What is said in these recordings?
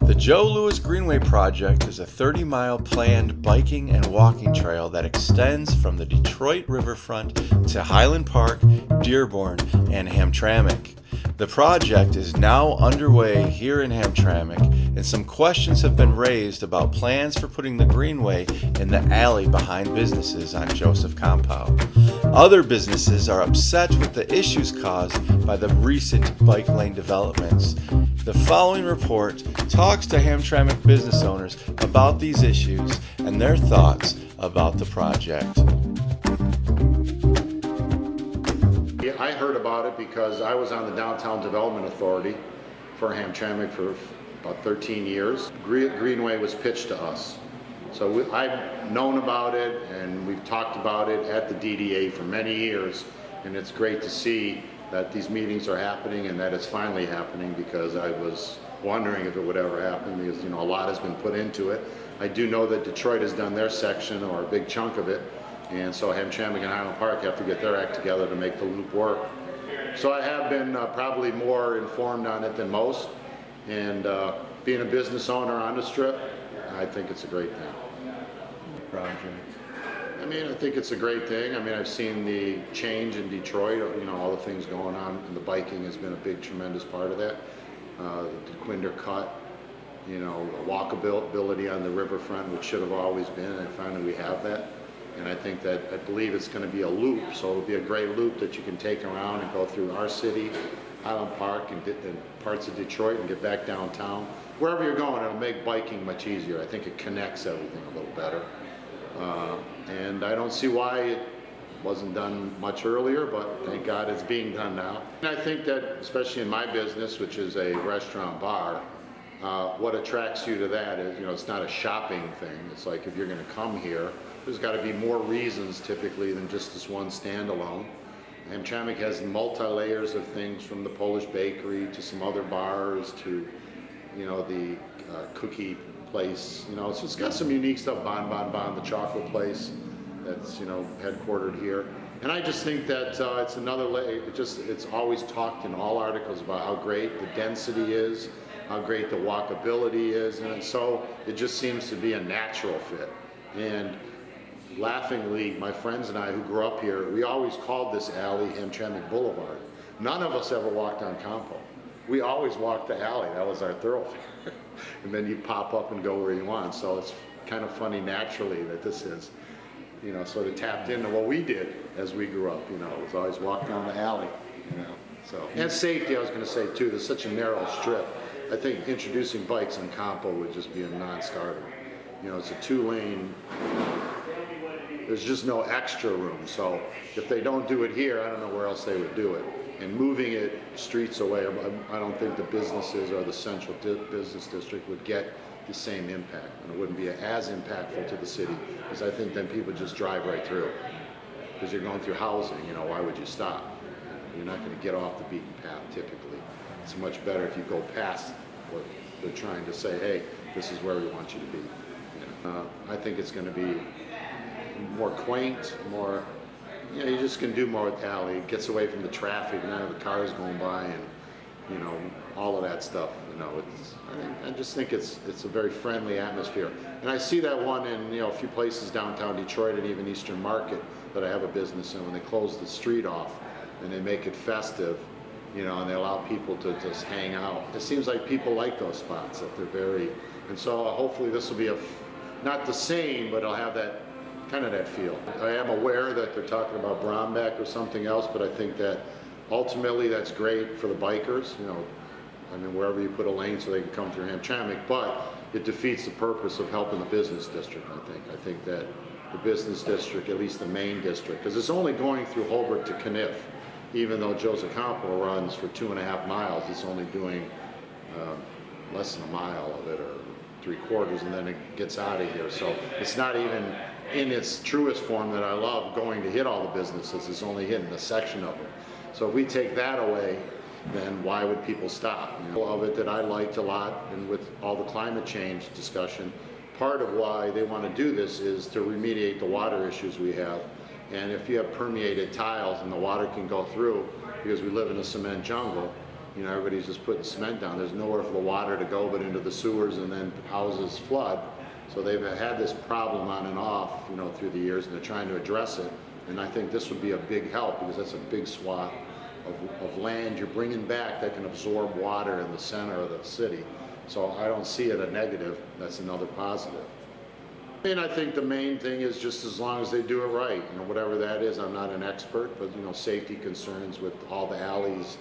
The Joe Louis Greenway project is a 30-mile planned biking and walking trail that extends from the Detroit riverfront to Highland Park, Dearborn, and Hamtramck. The project is now underway here in Hamtramck, and some questions have been raised about plans for putting the Greenway in the alley behind businesses on Joseph Compound. Other businesses are upset with the issues caused by the recent bike lane developments. The following report talks to Hamtramck business owners about these issues and their thoughts about the project. I heard about it because I was on the Downtown Development Authority for Hamtramck for about 13 years. Greenway was pitched to us. So I've known about it and we've talked about it at the DDA for many years, and it's great to see that these meetings are happening and that it's finally happening, because I was wondering if it would ever happen, because a lot has been put into it. I do know that Detroit has done their section, or a big chunk of it, and so Hamtramck and Highland Park have to get their act together to make the loop work. So I have been probably more informed on it than most, and being a business owner on the Strip, I think it's a great thing. Project. I think it's a great thing. I've seen the change in Detroit, all the things going on, and the biking has been a big, tremendous part of that. The Quinder Cut, walkability on the riverfront, which should have always been, and finally we have that. And I believe it's going to be a loop, so it'll be a great loop that you can take around and go through our city, Highland Park, and parts of Detroit, and get back downtown. Wherever you're going, it'll make biking much easier. I think it connects everything a little better. And I don't see why it wasn't done much earlier, but thank God it's being done now. And I think that, especially in my business, which is a restaurant bar, what attracts you to that is, it's not a shopping thing. It's like, if you're going to come here, there's got to be more reasons typically than just this one standalone. Hamtramck has multi-layers of things, from the Polish bakery to some other bars to, the cookie place. So it's got some unique stuff. Bon, the chocolate place that's headquartered here. And I just think that it's another layer. It's always talked in all articles about how great the density is, how great the walkability is, and so it just seems to be a natural fit. And laughingly, my friends and I who grew up here, we always called this alley Hamtramck Boulevard. None of us ever walked on Compo. We always walked the alley. That was our thoroughfare. And then you pop up and go where you want. So it's kind of funny naturally that this is, sort of tapped into what we did as we grew up. It was always walk down the alley. So, and safety, I was going to say too. There's such a narrow strip. I think introducing bikes on Compo would just be a non-starter. It's a 2-lane. There's just no extra room. So if they don't do it here, I don't know where else they would do it. And moving it streets away, I don't think the businesses or the central business district would get the same impact, and it wouldn't be as impactful to the city, because I think then people just drive right through. Because you're going through housing, why would you stop? You're not going to get off the beaten path typically. It's much better if you go past what they're trying to say, hey, this is where we want you to be. I think it's going to be more quaint, more, you just can do more with the alley. It gets away from the traffic, none of the cars going by, and all of that stuff. I just think it's a very friendly atmosphere. And I see that one in a few places downtown Detroit, and even Eastern Market that I have a business in, when they close the street off and they make it festive, and they allow people to just hang out. It seems like people like those spots, that they're very, and so hopefully this will be not the same, but it'll have that kind of that feel. I am aware that they're talking about Brombeck or something else, but I think that ultimately that's great for the bikers, wherever you put a lane so they can come through Hamtramck, but it defeats the purpose of helping the business district, I think that the business district, at least the main district, because it's only going through Holbrook to Kniff, even though Joseph Compo runs for 2.5 miles, it's only doing less than a mile of it, or 3/4, and then it gets out of here. So it's not even in its truest form that I love going to hit all the businesses. It's only hitting a section of them. So if we take that away, then why would people stop? Of it that I liked a lot, and with all the climate change discussion, part of why they want to do this is to remediate the water issues we have. And if you have permeated tiles and the water can go through, because we live in a cement jungle, you know, everybody's just putting cement down. There's nowhere for the water to go but into the sewers, and then houses flood. So they've had this problem on and off, you know, through the years, and they're trying to address it. And I think this would be a big help, because that's a big swath of land you're bringing back that can absorb water in the center of the city. So I don't see it a negative. That's another positive. And I think the main thing is just as long as they do it right, you know, whatever that is. I'm not an expert, but you know, safety concerns with all the alleys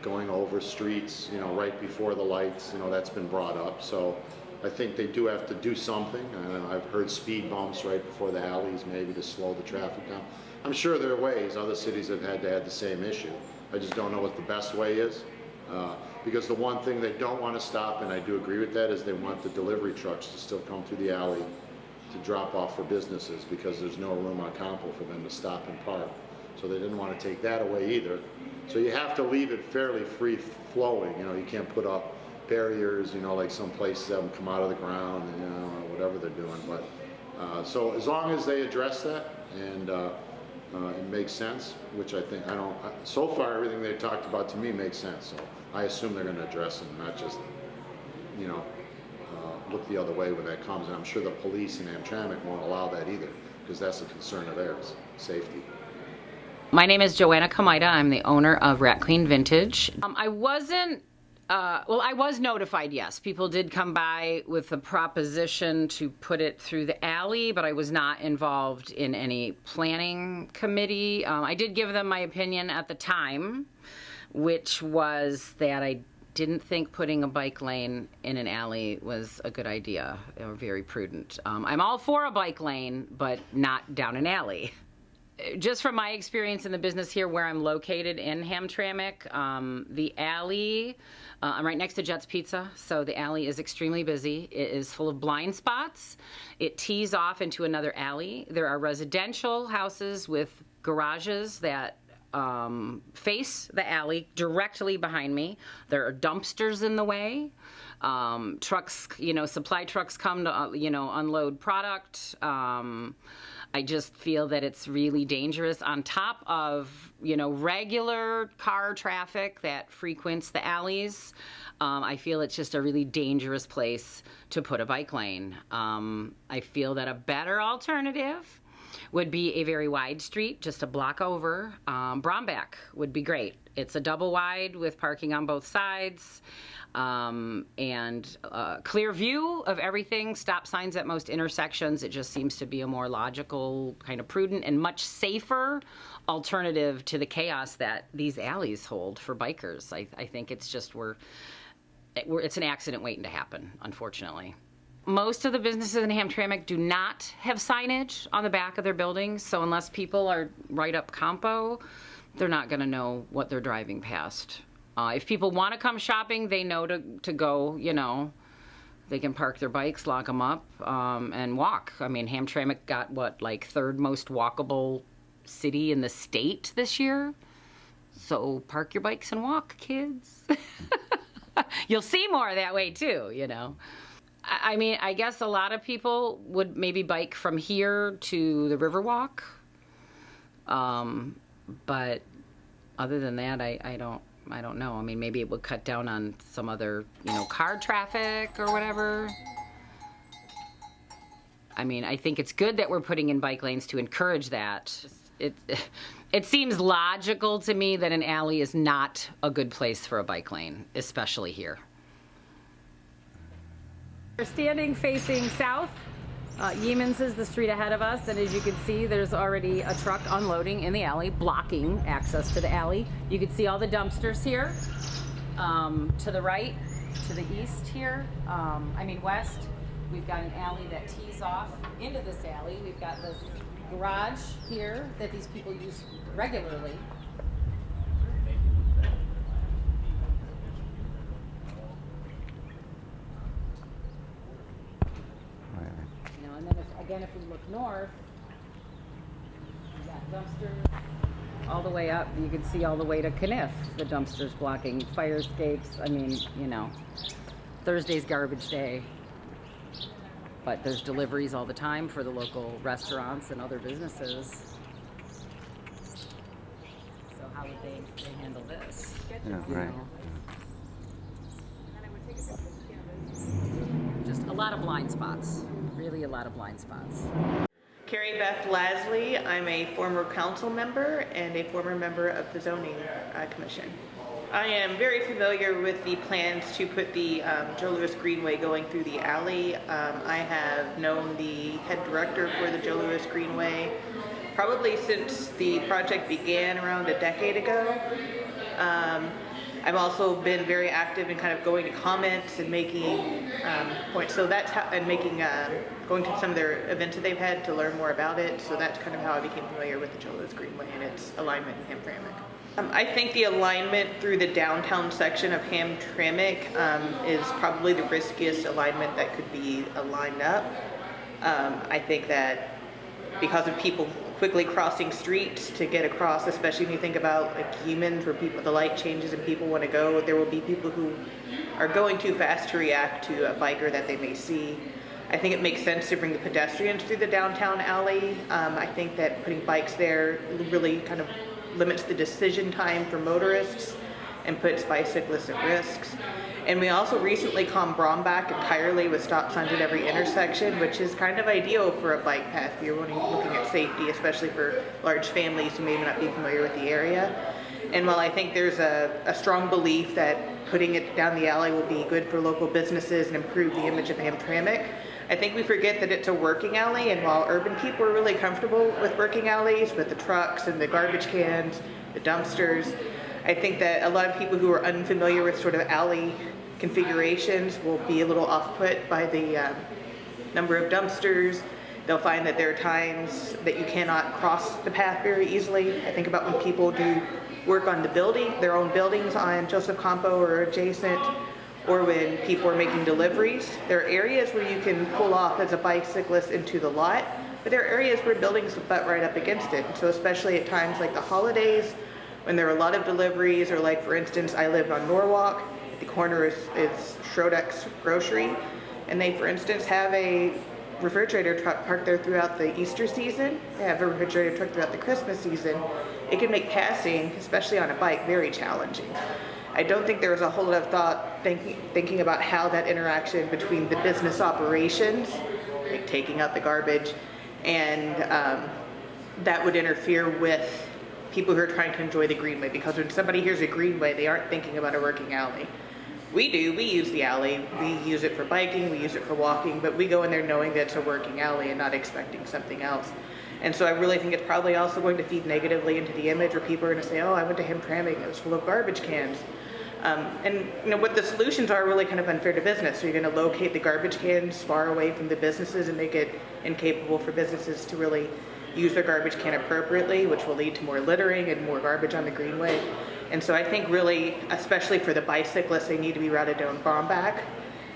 going over streets, you know, right before the lights, you know, that's been brought up. So I think they do have to do something. And I've heard speed bumps right before the alleys, maybe to slow the traffic down. I'm sure there are ways. Other cities have had to have the same issue. I just don't know what the best way is. Because the one thing they don't want to stop, and I do agree with that, is they want the delivery trucks to still come through the alley to drop off for businesses, because there's no room on Campo for them to stop and park. So they didn't want to take that away either. So you have to leave it fairly free flowing. You know, you can't put up barriers, you know, like some places have them come out of the ground, and, you know, whatever they're doing. But so as long as they address that and it makes sense, which I think, so far everything they talked about to me makes sense. So I assume they're going to address it, not just, you know, look the other way when that comes. And I'm sure the police in Hamtramck won't allow that either, because that's a concern of theirs, safety. My name is Joanna Kamida. I'm the owner of Rat Clean Vintage. I wasn't, well, I was notified, yes. People did come by with a proposition to put it through the alley, but I was not involved in any planning committee. I did give them my opinion at the time, which was that I didn't think putting a bike lane in an alley was a good idea, or very prudent. I'm all for a bike lane, but not down an alley. Just from my experience in the business here where I'm located in Hamtramck, the alley, I'm right next to Jet's Pizza, so the alley is extremely busy. It is full of blind spots. It tees off into another alley. There are residential houses with garages that face the alley directly behind me. There are dumpsters in the way. Trucks, you know, supply trucks come to, you know, unload product. I just feel that it's really dangerous on top of, you know, regular car traffic that frequents the alleys. I feel it's just a really dangerous place to put a bike lane. I feel that a better alternative would be a very wide street, just a block over. Brombeck would be great. It's a double wide with parking on both sides, and clear view of everything, stop signs at most intersections. It just seems to be a more logical, kind of prudent, and much safer alternative to the chaos that these alleys hold for bikers. I think it's just, it's an accident waiting to happen, unfortunately. Most of the businesses in Hamtramck do not have signage on the back of their buildings, so unless people are right up Campo, they're not going to know what they're driving past. If people want to come shopping, they know to go, you know, they can park their bikes, lock them up, and walk. I mean, Hamtramck got, what, like third most walkable city in the state this year? So park your bikes and walk, kids. You'll see more that way too, you know. I mean, I guess a lot of people would maybe bike from here to the Riverwalk. But other than that, I don't know. I mean, maybe it would cut down on some other, you know, car traffic or whatever. I mean, I think it's good that we're putting in bike lanes to encourage that. It seems logical to me that an alley is not a good place for a bike lane, especially here. We're standing facing south. Yeamans is the street ahead of us, and as you can see, there's already a truck unloading in the alley, blocking access to the alley. You can see all the dumpsters here. To the right, to the east here, west, we've got an alley that tees off into this alley. We've got this garage here that these people use regularly. And then again, if we look north, we got dumpsters all the way up. You can see all the way to Kniff, the dumpsters blocking fire escapes. I mean, you know, Thursday's garbage day. But there's deliveries all the time for the local restaurants and other businesses. So how would they handle this? Yeah, right. You know? lot of blind spots, really a lot of blind spots. Carrie Beth Lasley. I'm a former council member and a former member of the zoning commission. I am very familiar with the plans to put the Joe Louis Greenway going through the alley. I have known the head director for the Joe Louis Greenway probably since the project began around a decade ago. I've also been very active in kind of going to comments and making points. So that's how, and making, going to some of their events that they've had to learn more about it. So that's kind of how I became familiar with the Joe Louis Greenway and its alignment in Hamtramck. I think the alignment through the downtown section of Hamtramck is probably the riskiest alignment that could be lined up. I think that because of people quickly crossing streets to get across, especially when you think about like humans, where people, the light changes and people want to go, there will be people who are going too fast to react to a biker that they may see. I think it makes sense to bring the pedestrians through the downtown alley. I think that putting bikes there really kind of limits the decision time for motorists and puts bicyclists at risks. And we also recently calmed Bromback entirely with stop signs at every intersection, which is kind of ideal for a bike path if you're looking at safety, especially for large families who may not be familiar with the area. And while I think there's a strong belief that putting it down the alley will be good for local businesses and improve the image of Hamtramck, I think we forget that it's a working alley, and while urban people are really comfortable with working alleys, with the trucks and the garbage cans, the dumpsters, I think that a lot of people who are unfamiliar with sort of alley configurations will be a little off-put by the number of dumpsters. They'll find that there are times that you cannot cross the path very easily. I think about when people do work on the building, their own buildings on Joseph Campo or adjacent, or when people are making deliveries. There are areas where you can pull off as a bicyclist into the lot, but there are areas where buildings butt right up against it. So especially at times like the holidays, when there are a lot of deliveries, or like for instance, I live on Norwalk, the corner is Schrodeck's Grocery, and they, for instance, have a refrigerator truck parked there throughout the Easter season. They have a refrigerator truck throughout the Christmas season. It can make passing, especially on a bike, very challenging. I don't think there was a whole lot of thought thinking about how that interaction between the business operations, like taking out the garbage, and that would interfere with people who are trying to enjoy the Greenway, because when somebody hears a Greenway, they aren't thinking about a working alley. We do, we use the alley, we use it for biking, we use it for walking, but we go in there knowing that it's a working alley and not expecting something else. And so I really think it's probably also going to feed negatively into the image, where people are going to say, oh, I went to Hamtramck, it was full of garbage cans. And you know what the solutions are really kind of unfair to business. So you're going to locate the garbage cans far away from the businesses and make it incapable for businesses to really use their garbage can appropriately, which will lead to more littering and more garbage on the Greenway. And so I think really, especially for the bicyclists, they need to be routed down Bromback.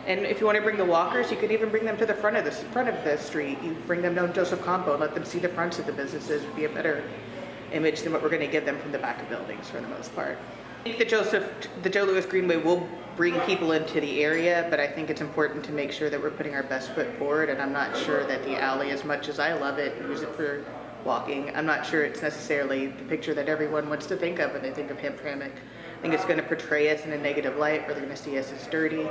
And if you want to bring the walkers, you could even bring them to the front of the street. You bring them down Joseph Campo and let them see the fronts of the businesses. Would be a better image than what we're going to give them from the back of buildings for the most part. I think the Joe Louis Greenway will bring people into the area, but I think it's important to make sure that we're putting our best foot forward, and I'm not sure that the alley, as much as I love it and use it for walking, I'm not sure it's necessarily the picture that everyone wants to think of when they think of Hamtramck. I think it's going to portray us in a negative light, where they're going to see us as dirty.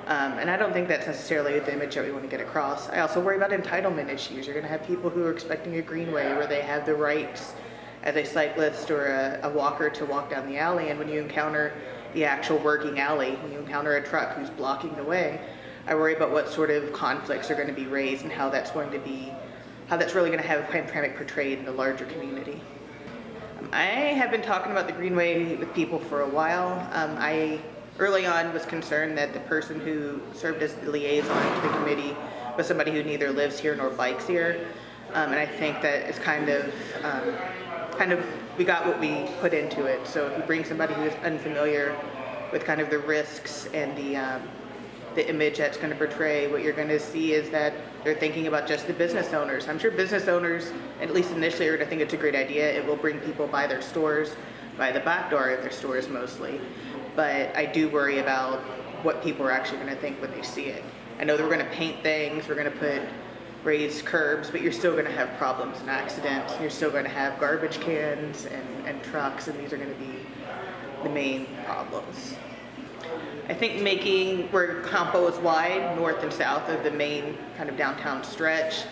And I don't think that's necessarily the image that we want to get across. I also worry about entitlement issues. You're going to have people who are expecting a Greenway where they have the rights as a cyclist or a walker to walk down the alley, and when you encounter the actual working alley, when you encounter a truck who's blocking the way, I worry about what sort of conflicts are going to be raised and how that's really going to have Hamtramck portrayed in the larger community. I have been talking about the Greenway with people for a while. I early on was concerned that the person who served as the liaison to the committee was somebody who neither lives here nor bikes here. And I think that it's kind of we got what we put into it. So if you bring somebody who is unfamiliar with kind of the risks and the image that's going to portray, what you're going to see is that they're thinking about just the business owners. I'm sure business owners, at least initially, are going to think it's a great idea. It will bring people by their stores, by the back door of their stores mostly. But I do worry about what people are actually going to think when they see it. I know that we're going to paint things, we're going to put raised curbs, but you're still going to have problems and accidents. You're still going to have garbage cans and trucks, and these are going to be the main problems. I think making where Campo is wide, north and south of the main kind of downtown stretch,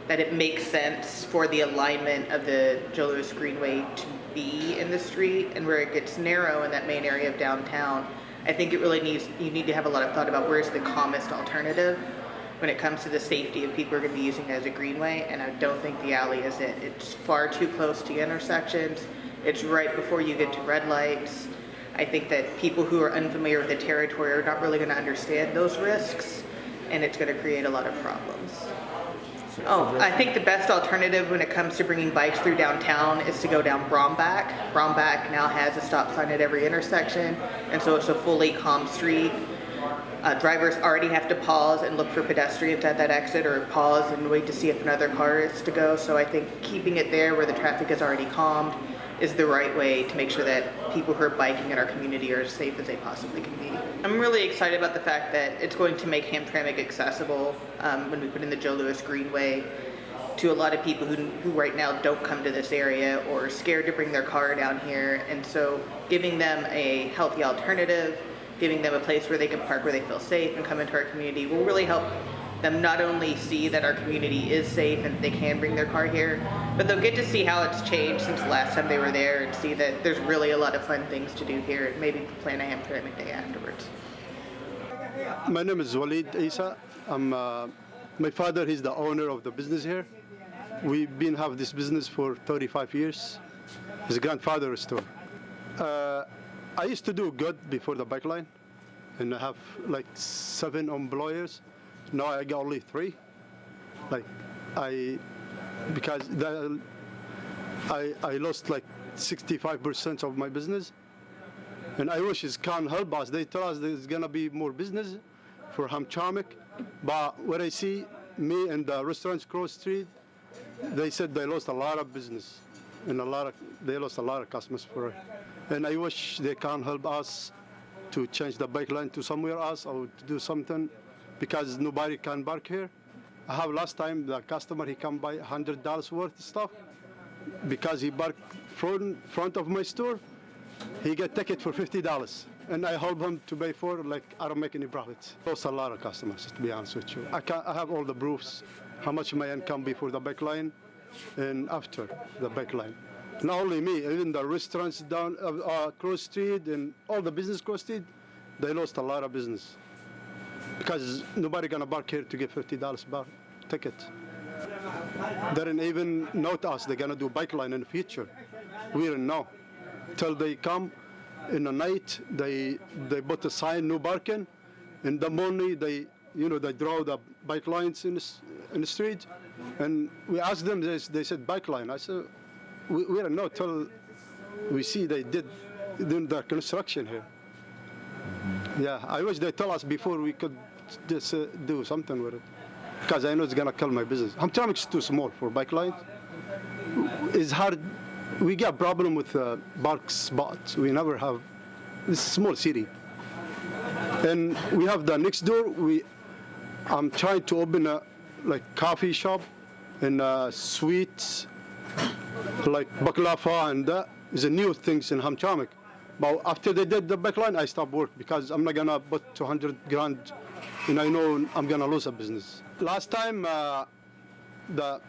that it makes sense for the alignment of the Joe Louis Greenway to be in the street, and where it gets narrow in that main area of downtown, I think it really you need to have a lot of thought about where's the calmest alternative when it comes to the safety of people who are going to be using it as a greenway, and I don't think the alley is it. It's far too close to intersections. It's right before you get to red lights. I think that people who are unfamiliar with the territory are not really going to understand those risks, and it's going to create a lot of problems. Oh, I think the best alternative when it comes to bringing bikes through downtown is to go down Bromback. Bromback now has a stop sign at every intersection, and so it's a fully calm street. Drivers already have to pause and look for pedestrians at that exit, or pause and wait to see if another car is to go. So I think keeping it there where the traffic is already calmed is the right way to make sure that people who are biking in our community are as safe as they possibly can be. I'm really excited about the fact that it's going to make Hamtramck accessible when we put in the Joe Louis Greenway to a lot of people who right now don't come to this area or are scared to bring their car down here. And so giving them a healthy alternative, giving them a place where they can park where they feel safe and come into our community will really help them not only see that our community is safe and they can bring their car here, but they'll get to see how it's changed since the last time they were there and see that there's really a lot of fun things to do here and maybe plan a Hamtramck day afterwards. My name is Walid Isa. My father is the owner of the business here. We've been have this business for 35 years. His grandfather's store. I used to do good before the bike line, and I have like 7 employers. Now I got only 3. Because I lost like 65% of my business, and I wish it can help us. They tell us there's gonna be more business for Hamtramck, but what I see, me and the restaurants cross street, they said they lost a lot of business, and they lost a lot of customers for it. And I wish they can help us to change the bike line to somewhere else or to do something, because nobody can park here. I have last time the customer, he come buy $100 worth of stuff because he parked front of my store. He get ticket for $50, and I help him to pay for, like, I don't make any profits. Lost a lot of customers, to be honest with you. I have all the proofs, how much my income before the bike line and after the bike line. Not only me, even the restaurants down cross street and all the business cross street, they lost a lot of business because nobody gonna park here to get $50 bar ticket. They didn't even note us. They're gonna do bike line in the future. We didn't know till they come in the night. They put a sign, no parking. In the morning, they draw the bike lines in the street, and we asked them. They said bike line. I said, we don't know till we see they did the construction here. Yeah, I wish they tell us before we could just do something with it, because I know it's gonna kill my business. Hamtramck is too small for bike lines. It's hard. We got problem with park spots. We never have. This is a small city, and we have the next door. I'm trying to open a coffee shop and sweets, like baklava, and that is a new things in Hamtramck. But after they did the back line, I stopped work because I'm not gonna put 200 grand, and I know I'm gonna lose a business. Last time, the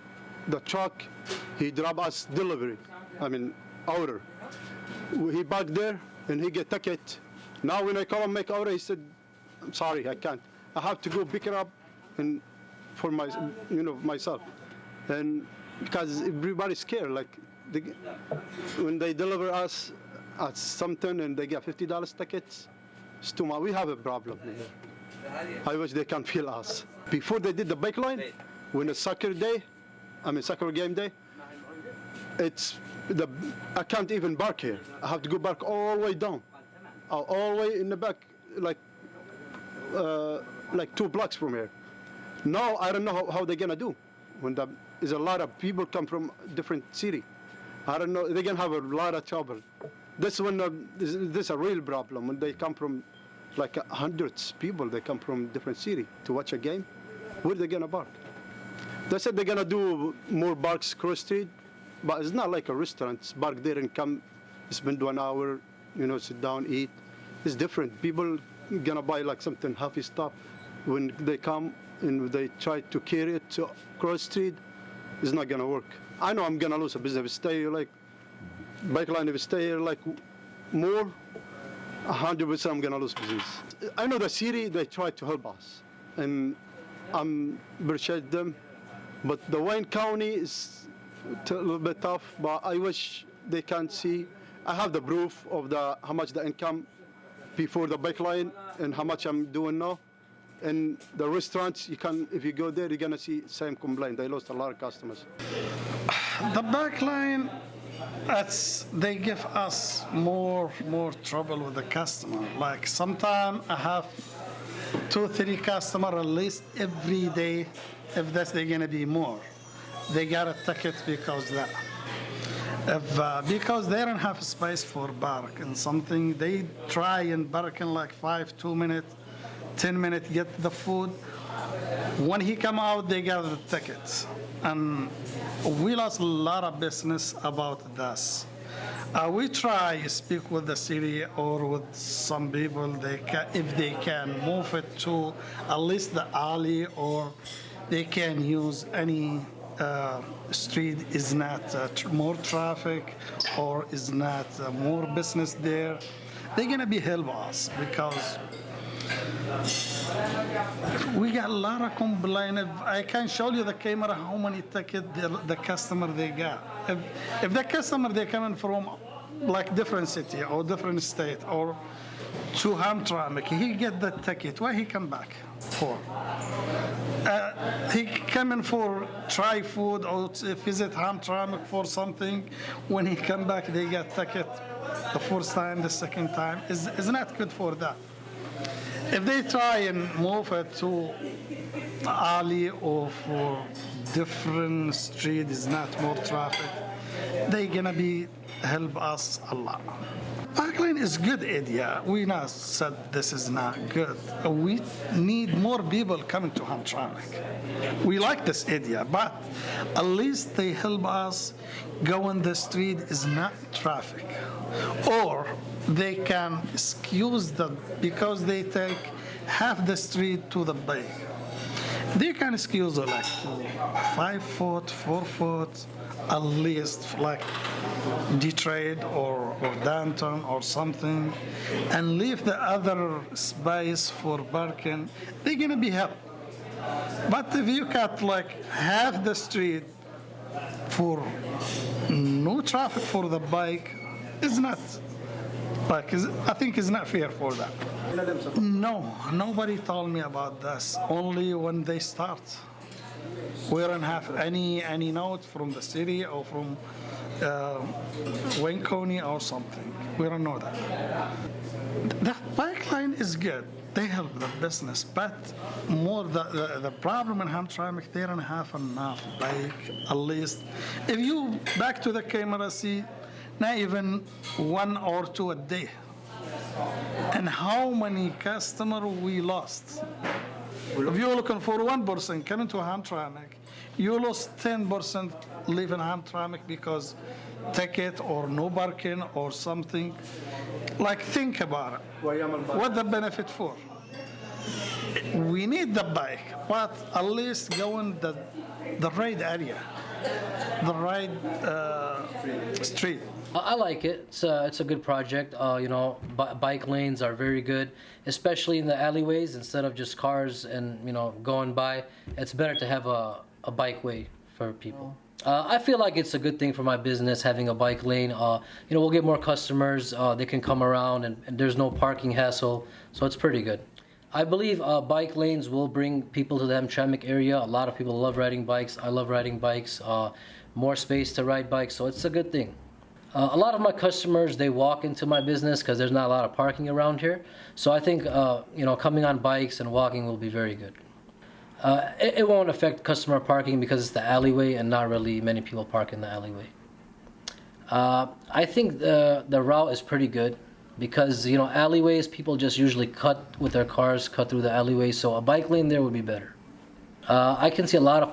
truck, he dropped us delivery, order. He parked there and he get ticket. Now when I call him make order, he said, "I'm sorry, I can't. I have to go pick it up and for myself." And because everybody's scared, when they deliver us something and they get $50 tickets, it's too much. We have a problem here. I wish they can feel us. Before they did the bike line, when it's soccer game day, I can't even park here. I have to go park all the way down, all the way in the back, like 2 blocks from here. Now I don't know how they're gonna do when there's a lot of people come from different city. I don't know. They're gonna have a lot of trouble. This one, this is a real problem when they come from hundreds people. They come from different city to watch a game. Where are they gonna park? They said they're gonna do more parks cross street, but it's not like a restaurant. It's park there and come, spend 1 hour, sit down, eat. It's different. People gonna buy like something heavy stuff. When they come and they try to carry it to cross street, it's not gonna work. I know I'm gonna lose a business if I stay like bike line. If I stay here like more, 100% I'm gonna lose business. I know the city, they try to help us, and I'm appreciate them. But the Wayne County is a little bit tough. But I wish they can see. I have the proof of how much the income before the bike line and how much I'm doing now. And the restaurants, if you go there, you're gonna see same complaint. They lost a lot of customers. The back line, they give us more trouble with the customer. Like sometimes I have 2-3 customers at least every day. If they're gonna be more, they got a ticket because that. Because they don't have space for park and something, they try and park in like 2 minutes, 10 minutes, get the food. When he come out, they got the tickets. And we lost a lot of business about this. We try to speak with the city or with some people, if they can move it to at least the alley, or they can use any street is not more traffic or is not more business there. They're gonna be help us because we got a lot of complaint. I can show you the camera how many tickets the customer they got. If the customer they coming from like different city or different state or to Hamtramck, he get the ticket. Why he come back for? He coming for try food or to visit Hamtramck for something. When he come back, they get ticket the first time, the second time. Is not good for that. If they try and move it to alley or for different street, is not more traffic, they gonna be help us a lot. Parkland is good area. We not said this is not good. We need more people coming to Hamtramck. We like this area, but at least they help us go on the street is not traffic. Or they can excuse because they take half the street to the bay. They can excuse it like to 5 foot, 4 foot, at least like Detroit or downtown or something, and leave the other space for parking. They're gonna be happy. But if you cut like half the street for no traffic for the bike, it's not. Like, I think it's not fair for that. No, nobody told me about this. Only when they start. We don't have any note from the city or from Wayne County or something. We don't know that. The bike line is good. They help the business, but more the problem in Hamtramck, they don't have enough bike. At least, if you back to the camera see, not even 1 or 2 a day. And how many customers we lost? If you're looking for 1% coming to Hamtramck, you lost 10% leaving Hamtramck because ticket or no parking or something. Like, think about it. What the benefit for? We need the bike, but at least go in the right area, the right street. I like it. It's a good project. Bike lanes are very good, especially in the alleyways. Instead of just cars and going by, it's better to have a bike way for people. I feel like it's a good thing for my business having a bike lane. We'll get more customers. They can come around, and there's no parking hassle, so it's pretty good. I believe bike lanes will bring people to the Hamtramck area. A lot of people love riding bikes. I love riding bikes. More space to ride bikes, so it's a good thing. A lot of my customers, they walk into my business because there's not a lot of parking around here. So I think, coming on bikes and walking will be very good. It won't affect customer parking because it's the alleyway and not really many people park in the alleyway. I think the route is pretty good because, alleyways, people just usually cut with their cars, cut through the alleyway. So a bike lane there would be better. I can see a lot of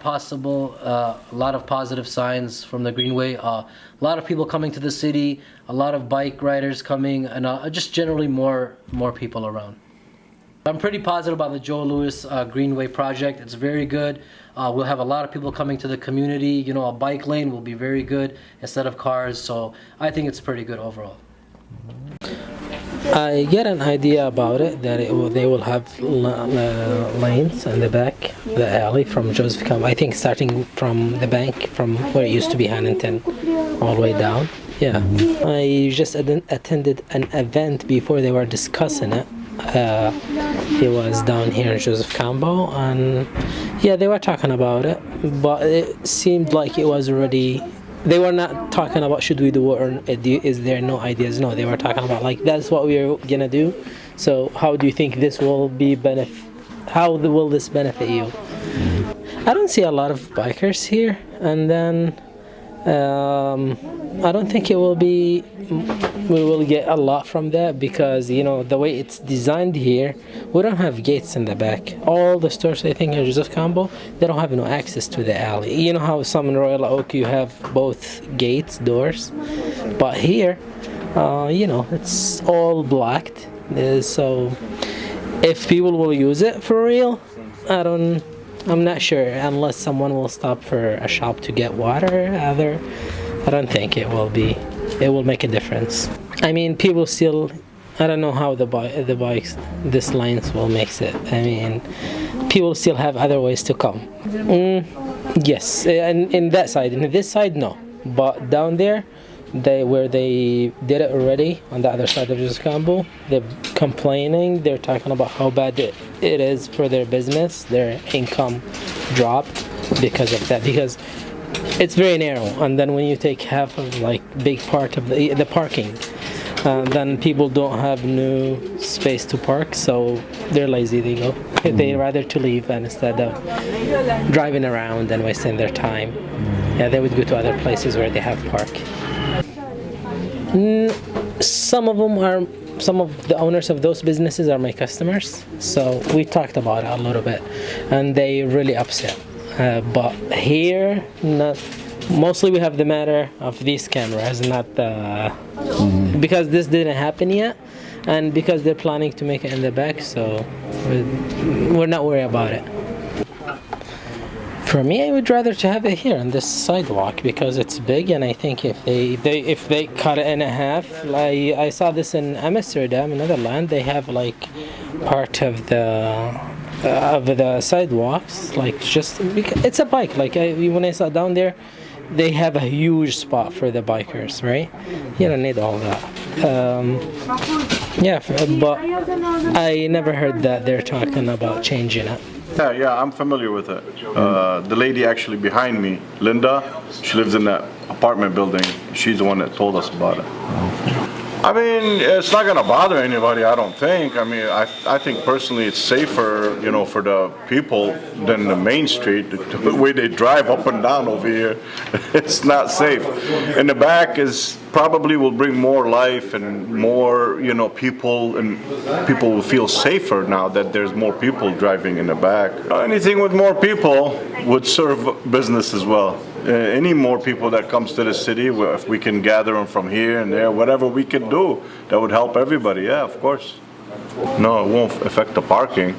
positive signs from the Greenway. A lot of people coming to the city, a lot of bike riders coming, and just generally more people around. I'm pretty positive about the Joe Louis Greenway project. It's very good. We'll have a lot of people coming to the community. You know, a bike lane will be very good instead of cars. So I think it's pretty good overall. I get an idea about it that they will have lanes in the back, the alley from Joseph Campbell. I think starting from the bank, from where it used to be Hannington, all the way down. Yeah, I just attended an event before they were discussing it. It was down here in Joseph Campbell, and yeah, they were talking about it, but it seemed like it was already. They were not talking about should we do it or is there no ideas. No, they were talking about like that's what we're gonna do. So how do you think this will be how will this benefit you? I don't see a lot of bikers here, and then I don't think we will get a lot from that because, you know, the way it's designed here, we don't have gates in the back. All the stores, I think, in Joseph Campbell, they don't have no access to the alley. You know how some in Royal Oak you have both gates, doors, but here, you know, it's all blocked. So if people will use it for real, I'm not sure, unless someone will stop for a shop to get water. I don't think it will make a difference. I mean, people still, I don't know how the bikes, this lines will make it. I mean, people still have other ways to come. Yes, and in that side, in this side, no. But down there, where they did it already, on the other side of Joseph Campbell, they're complaining, they're talking about how bad it is for their business, their income dropped because of that, because it's very narrow, and then when you take half of like big part of the parking, then people don't have new space to park, so they're lazy, they rather to leave and instead of driving around and wasting their time, yeah, they would go to other places where they have park. Some of the owners of those businesses are my customers, so we talked about it a little bit, and they really upset. But here, mostly we have the matter of these cameras, not because this didn't happen yet, and because they're planning to make it in the back, so we're not worried about it. For me, I would rather to have it here on this sidewalk because it's big, and I think if they cut it in half, like I saw this in Amsterdam, Netherlands, they have like part of the sidewalks, like just it's a bike. Like when I saw down there, they have a huge spot for the bikers, right? You don't need all that. Yeah, but I never heard that they're talking about changing it. Yeah, I'm familiar with it. The lady actually behind me, Linda, she lives in that apartment building. She's the one that told us about it. I mean, it's not gonna bother anybody, I don't think. I mean, I think personally it's safer, you know, for the people than the main street. The way they drive up and down over here, it's not safe. In the back is probably will bring more life and more, you know, people, and people will feel safer now that there's more people driving in the back. Anything with more people would serve business as well. Any more people that comes to the city, if we can gather them from here and there, whatever we can do, that would help everybody. Yeah, of course. No, it won't affect the parking.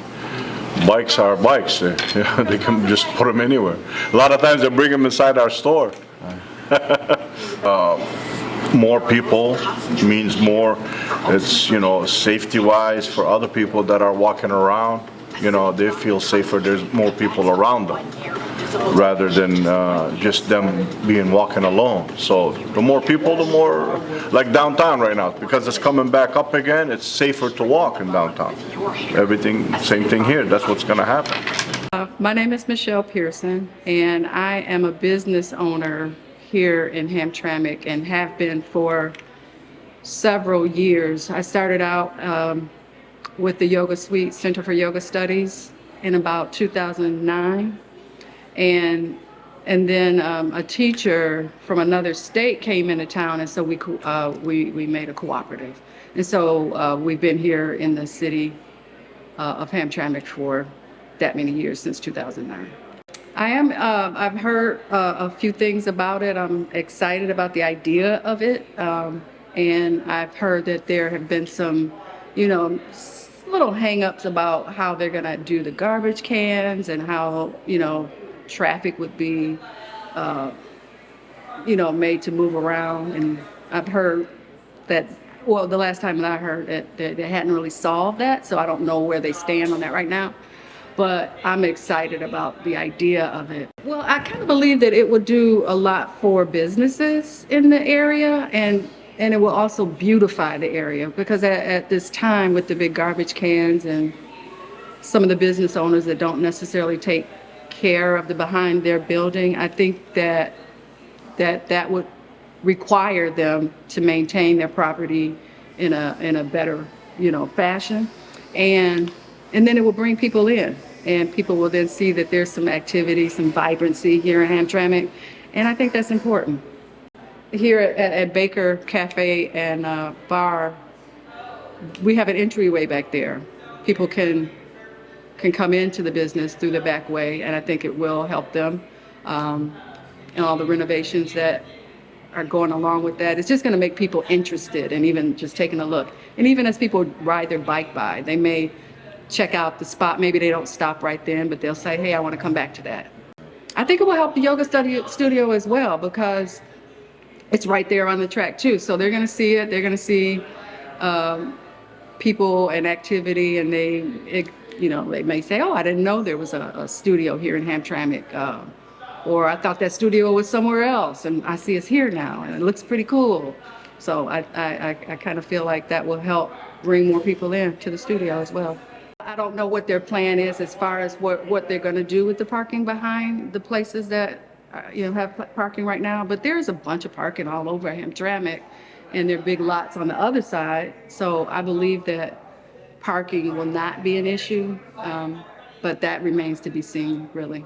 Bikes are bikes. They can just put them anywhere. A lot of times they bring them inside our store. More people means more. It's, you know, safety-wise for other people that are walking around. You know, they feel safer. There's more people around them, rather than just them being walking alone. So the more people, the more, like downtown right now, because it's coming back up again, it's safer to walk in downtown. Everything, same thing here, that's what's gonna happen. My name is Michelle Pearson, and I am a business owner here in Hamtramck and have been for several years. I started out with the Yoga Suite Center for Yoga Studies in about 2009. And then a teacher from another state came into town, and so we made a cooperative. And so we've been here in the city of Hamtramck for that many years, since 2009. I've heard a few things about it. I'm excited about the idea of it. And I've heard that there have been some, you know, little hang-ups about how they're gonna do the garbage cans and how, traffic would be, made to move around. And I've heard that, well, the last time that I heard that they hadn't really solved that, so I don't know where they stand on that right now. But I'm excited about the idea of it. Well, I kind of believe that it would do a lot for businesses in the area, and it will also beautify the area, because at this time with the big garbage cans and some of the business owners that don't necessarily take care of the behind their building, I think that would require them to maintain their property in a better, fashion. And then it will bring people in, and people will then see that there's some activity, some vibrancy here in Hamtramck, and I think that's important. Here at Baker Cafe and Bar, we have an entryway back there. People can come into the business through the back way, and I think it will help them. And all the renovations that are going along with that, it's just going to make people interested and even just taking a look. And even as people ride their bike by, they may check out the spot. Maybe they don't stop right then, but they'll say, hey, I want to come back to that. I think it will help the yoga studio as well, because it's right there on the track too. So they're going to see it. They're going to see people and activity, and they may say, oh, I didn't know there was a studio here in Hamtramck. Or I thought that studio was somewhere else, and I see it's here now, and it looks pretty cool. So I kind of feel like that will help bring more people in to the studio as well. I don't know what their plan is as far as what they're going to do with the parking behind the places that have parking right now, but there's a bunch of parking all over Hamtramck, and there are big lots on the other side. So I believe that parking will not be an issue, but that remains to be seen, really.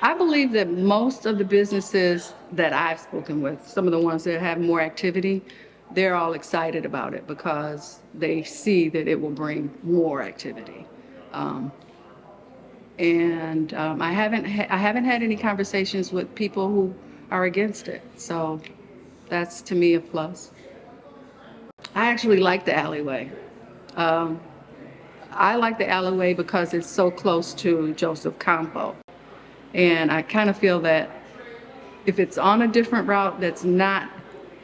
I believe that most of the businesses that I've spoken with, some of the ones that have more activity, they're all excited about it because they see that it will bring more activity. I haven't had any conversations with people who are against it, so that's to me a plus. I actually like the alleyway. I like the alleyway because it's so close to Joseph Campo. And I kind of feel that if it's on a different route that's not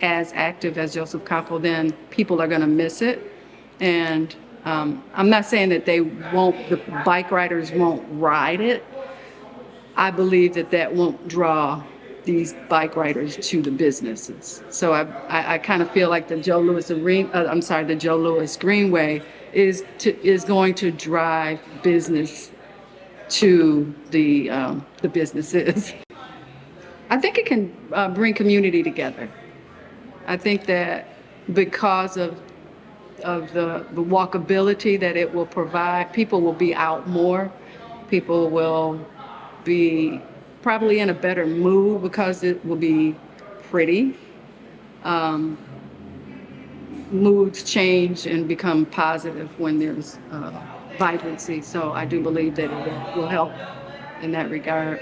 as active as Joseph Campo, then people are going to miss it. And I'm not saying that the bike riders won't ride it. I believe that won't draw these bike riders to the businesses. So I kind of feel like the Joe Louis Greenway is going to drive business to the businesses. I think it can bring community together. I think that because of the walkability that it will provide, people will be out more. People will be probably in a better mood because it will be pretty. Moods change and become positive when there's vibrancy. So I do believe that it will help in that regard.